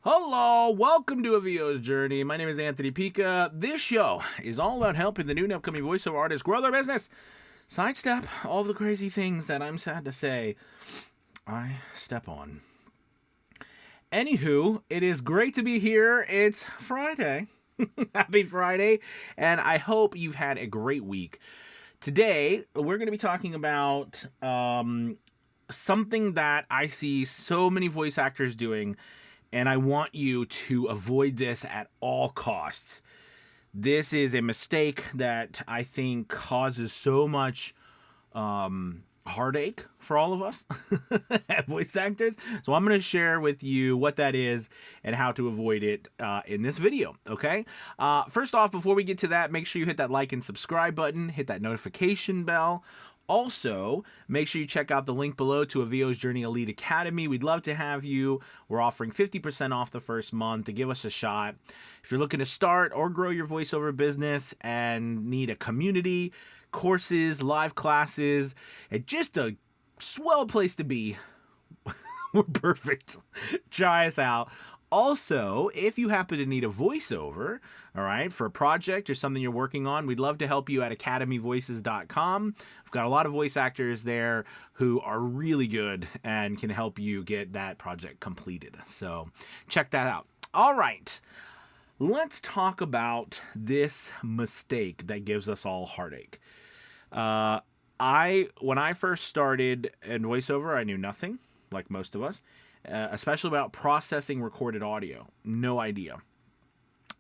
Hello, welcome to A VO's Journey. My name is Anthony Pica. This show is all about helping the new and upcoming voiceover artists grow their business, sidestep all the crazy things that I'm sad to say I step on. Anywho, it is great to be here. It's Friday. Happy Friday, and I hope you've had a great week. Today, we're going to be talking about something that I see so many voice actors doing, and I want you to avoid this at all costs. This is a mistake that I think causes so much heartache for all of us voice actors. So I'm going to share with you what that is and how to avoid it in this video. Okay. First off, before we get to that, make sure you hit that like and subscribe button, hit that notification bell. Also, make sure you check out the link below to A VO's Journey Elite Academy. We'd love to have you. We're offering 50% off the first month to give us a shot. If you're looking to start or grow your voiceover business and need a community, courses, live classes, and just a swell place to be, we're perfect. Try us out. Also, if you happen to need a voiceover, all right, for a project or something you're working on, we'd love to help you at academyvoices.com. We've got a lot of voice actors there who are really good and can help you get that project completed. So check that out. All right, let's talk about this mistake that gives us all heartache. When I first started in voiceover, I knew nothing, like most of us. Especially about processing recorded audio. No idea.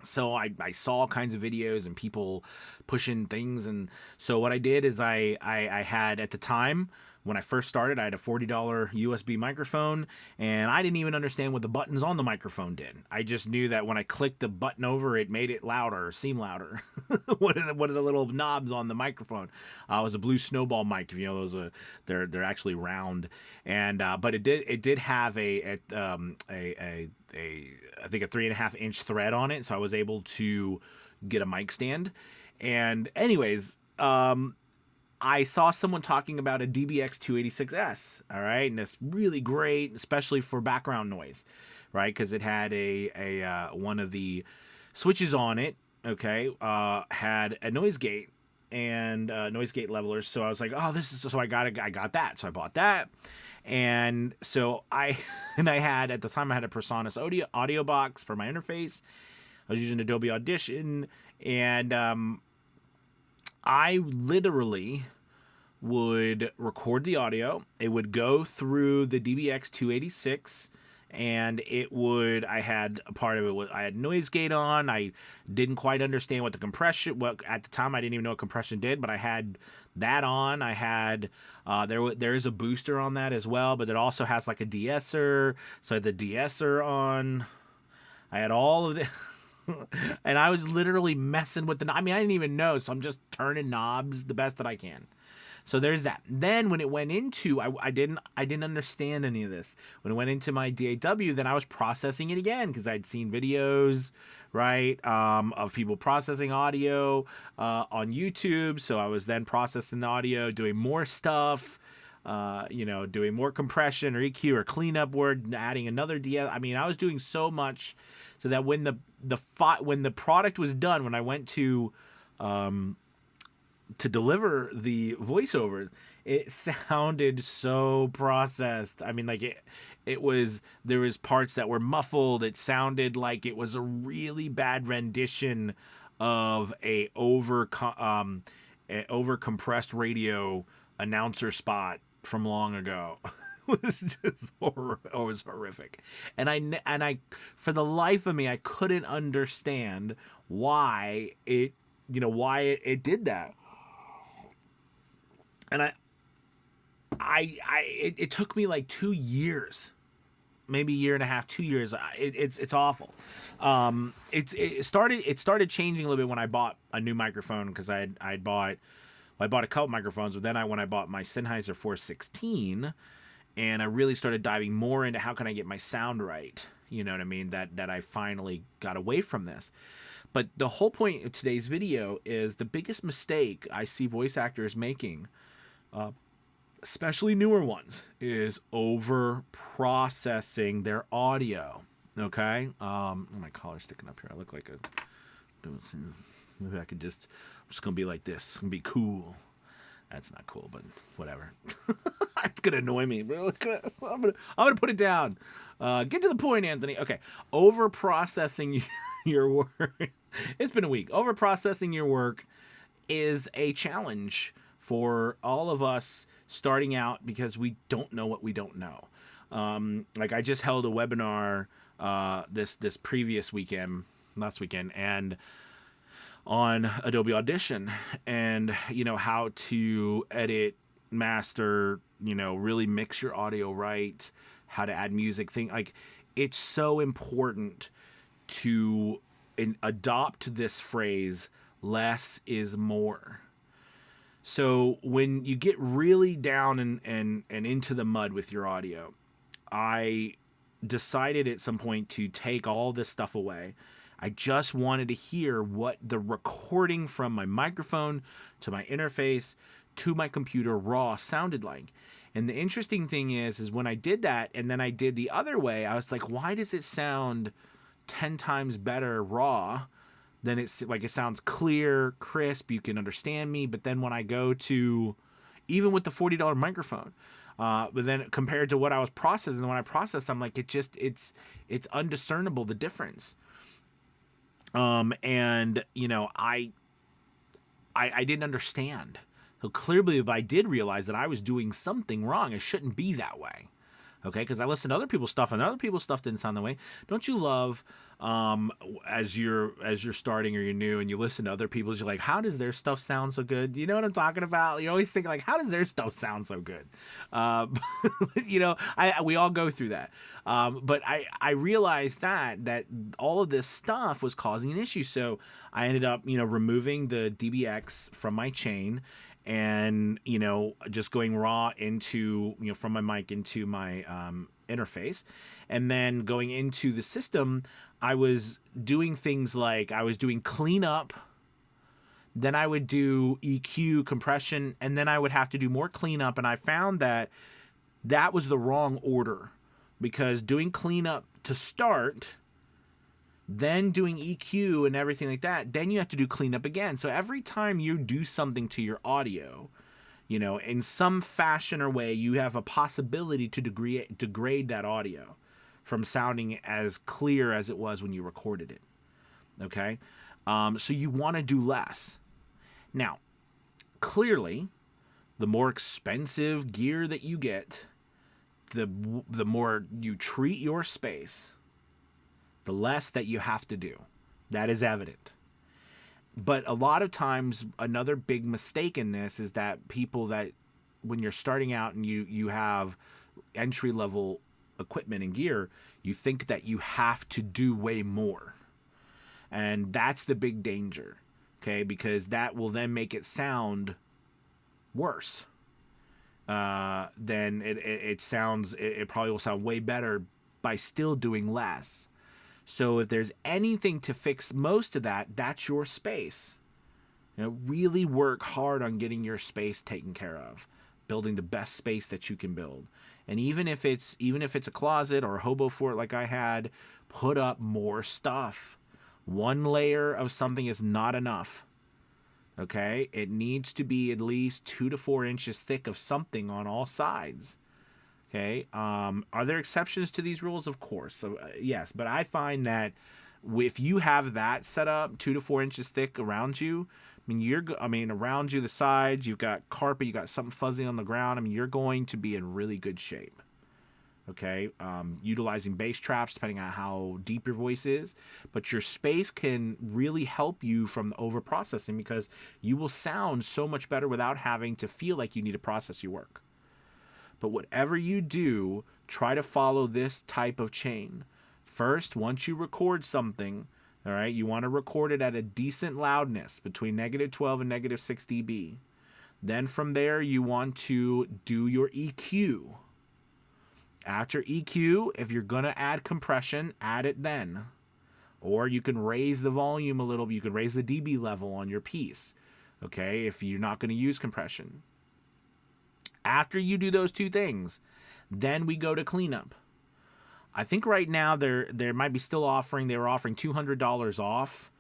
So I saw all kinds of videos and people pushing things. And so what I did is I had, at the time, when I first started, I had a $40 USB microphone, and I didn't even understand what the buttons on the microphone did. I just knew that when I clicked the button over, it made it louder, seem louder. One of the little knobs on the microphone was a blue snowball mic. You know, those they're actually round, and but it did have I think a 3.5 inch thread on it, so I was able to get a mic stand. And anyways, I saw someone talking about a DBX 286S, all right, and it's really great, especially for background noise, right? Because it had a one of the switches on it, okay, had a noise gate and noise gate levelers. So I was like, oh, this is so I got that, so I bought that, and so I had at the time I had a PreSonus audio box for my interface. I was using Adobe Audition, and I literally would record the audio. It would go through the DBX 286, and I had a part of it. I had noise gate on. I didn't quite understand what the compression. Well, at the time, I didn't even know what compression did, but I had that on. I had there is a booster on that as well, but it also has like a de-esser. So I had the de-esser on. I had all of the. And I was literally messing with I didn't even know, so I'm just turning knobs the best that I can. So there's that. Then when it went into, I didn't understand any of this. When it went into my DAW, then I was processing it again because I'd seen videos, right, of people processing audio on YouTube. So I was then processing the audio, doing more stuff. Doing more compression or EQ or cleanup word, adding another DS. I was doing so much so that when the product was done, when I went to deliver the voiceover, it sounded so processed. There was parts that were muffled. It sounded like it was a really bad rendition of a over compressed radio announcer spot from long ago. It was just horrific, and I for the life of me I couldn't understand why it did that. And it took me like 2 years, maybe a year and a half, 2 years. It's awful. It started changing a little bit when I bought a new microphone, because I bought a couple microphones, but then when I bought my Sennheiser 416, and I really started diving more into how can I get my sound right. You know what I mean? That I finally got away from this. But the whole point of today's video is the biggest mistake I see voice actors making, especially newer ones, is over processing their audio. Okay. My collar's sticking up here. I look like a. Maybe I could just. I'm just gonna be like this. I'm gonna be cool. That's not cool, but whatever. It's gonna annoy me. I'm gonna put it down. Get to the point, Anthony. Okay. Over processing your work. It's been a week. Over processing your work is a challenge for all of us starting out because we don't know what we don't know. Like I just held a webinar this previous weekend, last weekend, and on Adobe Audition, and how to edit, master, really mix your audio right, how to add music. Thing like it's so important to adopt this phrase, less is more. So when you get really down and into the mud with your audio, I decided at some point to take all this stuff away. I just wanted to hear what the recording from my microphone to my interface to my computer raw sounded like. And the interesting thing is when I did that and then I did the other way, I was like, why does it sound 10 times better raw? Then it's like it sounds clear, crisp, you can understand me. But then when I go to, even with the $40 microphone, but then compared to what I was processing, when I process, I'm like, it's undiscernible, the difference. And I didn't understand. So clearly, if I did realize that I was doing something wrong, it shouldn't be that way. Okay, because I listened to other people's stuff, and other people's stuff didn't sound that way. Don't you love as you're starting or you're new and you listen to other people's, you're like, how does their stuff sound so good? You know what I'm talking about? You always think like, how does their stuff sound so good? We all go through that. But I realized that all of this stuff was causing an issue. So I ended up removing the DBX from my chain, and just going raw into from my mic into my interface, and then going into the system. I was doing things like I was doing cleanup, then I would do EQ, compression, and then I would have to do more cleanup. And I found that was the wrong order, because doing cleanup to start, then doing EQ and everything like that, then you have to do cleanup again. So every time you do something to your audio, in some fashion or way, you have a possibility to degrade that audio from sounding as clear as it was when you recorded it. Okay? So you want to do less. Now, clearly, the more expensive gear that you get, the more you treat your space, the less that you have to do. That is evident. But a lot of times, another big mistake in this is that people that, when you're starting out and you have entry-level equipment and gear, you think that you have to do way more. And that's the big danger, okay? Because that will then make it sound worse. Then it sounds, it probably will sound way better by still doing less. So if there's anything to fix most of that, that's your space. Really work hard on getting your space taken care of, building the best space that you can build. And even if it's a closet or a hobo fort like I had, put up more stuff. One layer of something is not enough. Okay? It needs to be at least 2 to 4 inches thick of something on all sides. Okay? Are there exceptions to these rules? Of course. So yes, but I find that if you have that set up 2 to 4 inches thick around you, around you, the sides, you've got carpet, you got something fuzzy on the ground. You're going to be in really good shape. Okay, utilizing bass traps depending on how deep your voice is, but your space can really help you from the over processing, because you will sound so much better without having to feel like you need to process your work. But whatever you do, try to follow this type of chain. First, once you record something, all right, you want to record it at a decent loudness between -12 and -6 dB. Then from there, you want to do your EQ. After EQ, if you're going to add compression, add it then. Or you can raise the volume a little bit. You can raise the dB level on your piece, okay, if you're not going to use compression. After you do those two things, then we go to cleanup. I think right now there might be still offering. They were offering $200 off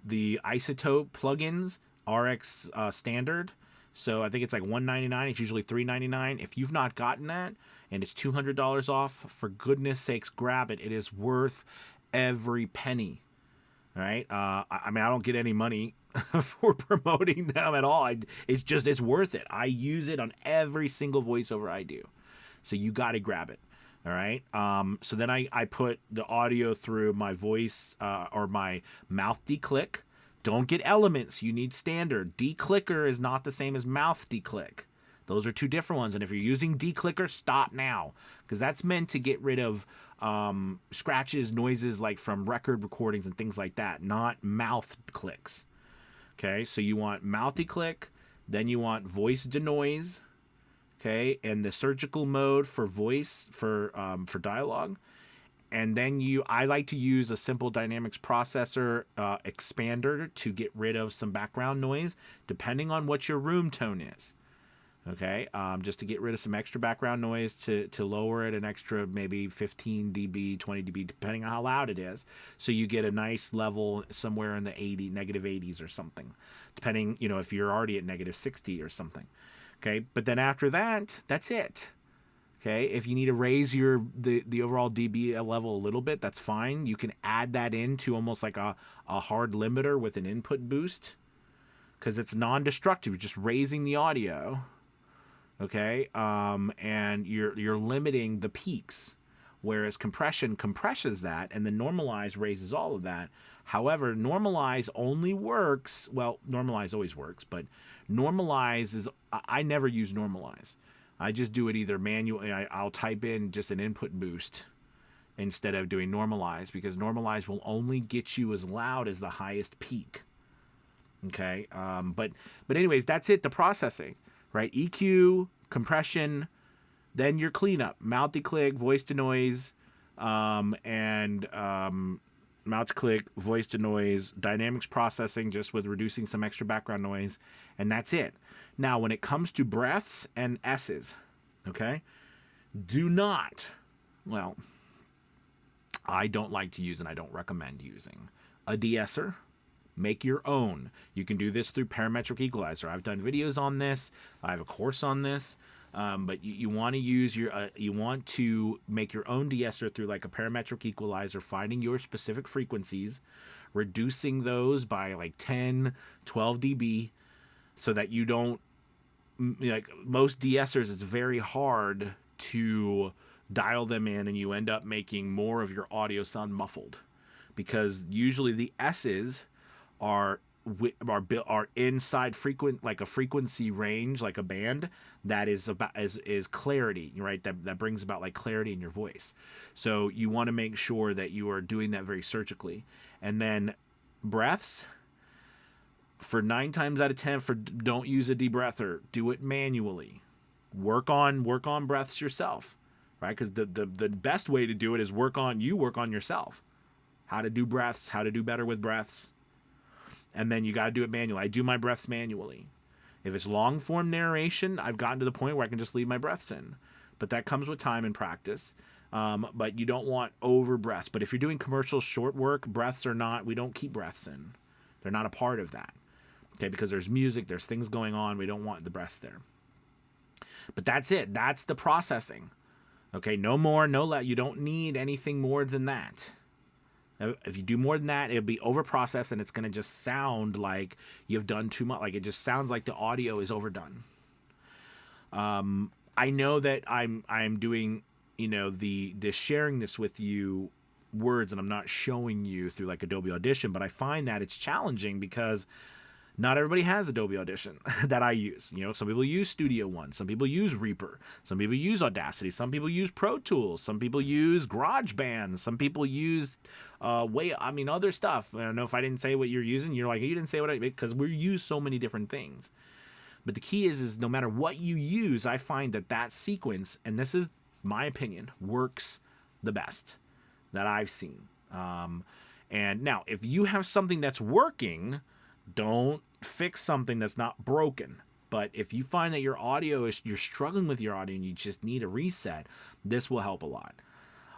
the Isotope plugins RX standard. So I think it's like $199. It's usually $399. If you've not gotten that and it's $200 off, for goodness sakes, grab it. It is worth every penny. All right. I mean, I don't get any money for promoting them at all. It's worth it. I use it on every single voiceover I do. So you got to grab it. All right. So then I put the audio through my voice or my mouth declick. Don't get elements. You need standard. Declicker is not the same as mouth declick. Those are two different ones. And if you're using declicker, stop now, because that's meant to get rid of scratches, noises like from record recordings and things like that, not mouth clicks. Okay, so you want mouth declick, then you want voice denoise. Okay, and the surgical mode for voice for dialogue. And then I like to use a simple dynamics processor expander to get rid of some background noise, depending on what your room tone is. Okay, just to get rid of some extra background noise to lower it an extra maybe 15 dB, 20 dB, depending on how loud it is. So you get a nice level somewhere in the negative 80s or something, depending, if you're already at negative 60 or something. Okay, but then after that, that's it. Okay, if you need to raise the overall dB level a little bit, that's fine. You can add that into almost like a hard limiter with an input boost, because it's non-destructive. You're just raising the audio. Okay, and you're limiting the peaks, whereas compression compresses that, and then normalize raises all of that. However, normalize only works. Well, normalize always works, but normalize is, I never use normalize. I just do it either manually. I'll type in just an input boost instead of doing normalize, because normalize will only get you as loud as the highest peak. Okay, but anyways, that's it. The processing, right? EQ, compression, then your cleanup, mouth declick, voice denoise, and mouth click, voice denoise, dynamics processing, just with reducing some extra background noise, and that's it. Now, when it comes to breaths and S's, okay, do not, well, I don't like to use and I don't recommend using a de-esser. Make your own. You can do this through parametric equalizer. I've done videos on this. I have a course on this. But you want to use you want to make your own de-esser through like a parametric equalizer, finding your specific frequencies, reducing those by like 10, 12 dB, so that you don't, like most de-essers, it's very hard to dial them in and you end up making more of your audio sound muffled, because usually the S's are inside like a frequency range, like a band that is about is clarity, right? That brings about like clarity in your voice. So you want to make sure that you are doing that very surgically. And then breaths, for 9 times out of 10, don't use a debreather. Do it manually. Work on breaths yourself, right? Because the best way to do it is work on yourself. How to do breaths, how to do better with breaths. And then you got to do it manually. I do my breaths manually. If it's long form narration, I've gotten to the point where I can just leave my breaths in. But that comes with time and practice. But you don't want over breaths. But if you're doing commercial short work, breaths are not, we don't keep breaths in. They're not a part of that. Okay, because there's music, there's things going on. We don't want the breaths there. But that's it. That's the processing. Okay, no more, no less. You don't need anything more than that. If you do more than that, it'll be over-processed, and it's going to just sound like you've done too much. Like, it just sounds like the audio is overdone. I know that I'm doing, the sharing this with you words, and I'm not showing you through like Adobe Audition, but I find that it's challenging because not everybody has Adobe Audition that I use. Some people use Studio One. Some people use Reaper. Some people use Audacity. Some people use Pro Tools. Some people use GarageBand. Some people use other stuff. I don't know if I didn't say what you're using. You're like, you didn't say what because we use so many different things. But the key is no matter what you use, I find that sequence, and this is my opinion, works the best that I've seen. And now, if you have something that's working, don't fix something that's not broken. But if you find that your audio you're struggling with your audio and you just need a reset, this will help a lot.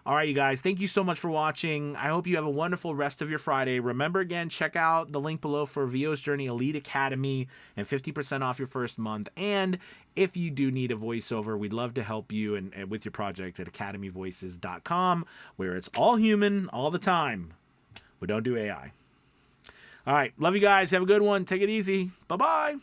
All right, you guys, thank you so much for watching. I hope you have a wonderful rest of your Friday. Remember, again, check out the link below for VO's Journey Elite Academy and 50% off your first month. And if you do need a voiceover, we'd love to help you and with your project at academyvoices.com, where it's all human all the time. We don't do AI. All right, love you guys. Have a good one. Take it easy. Bye-bye.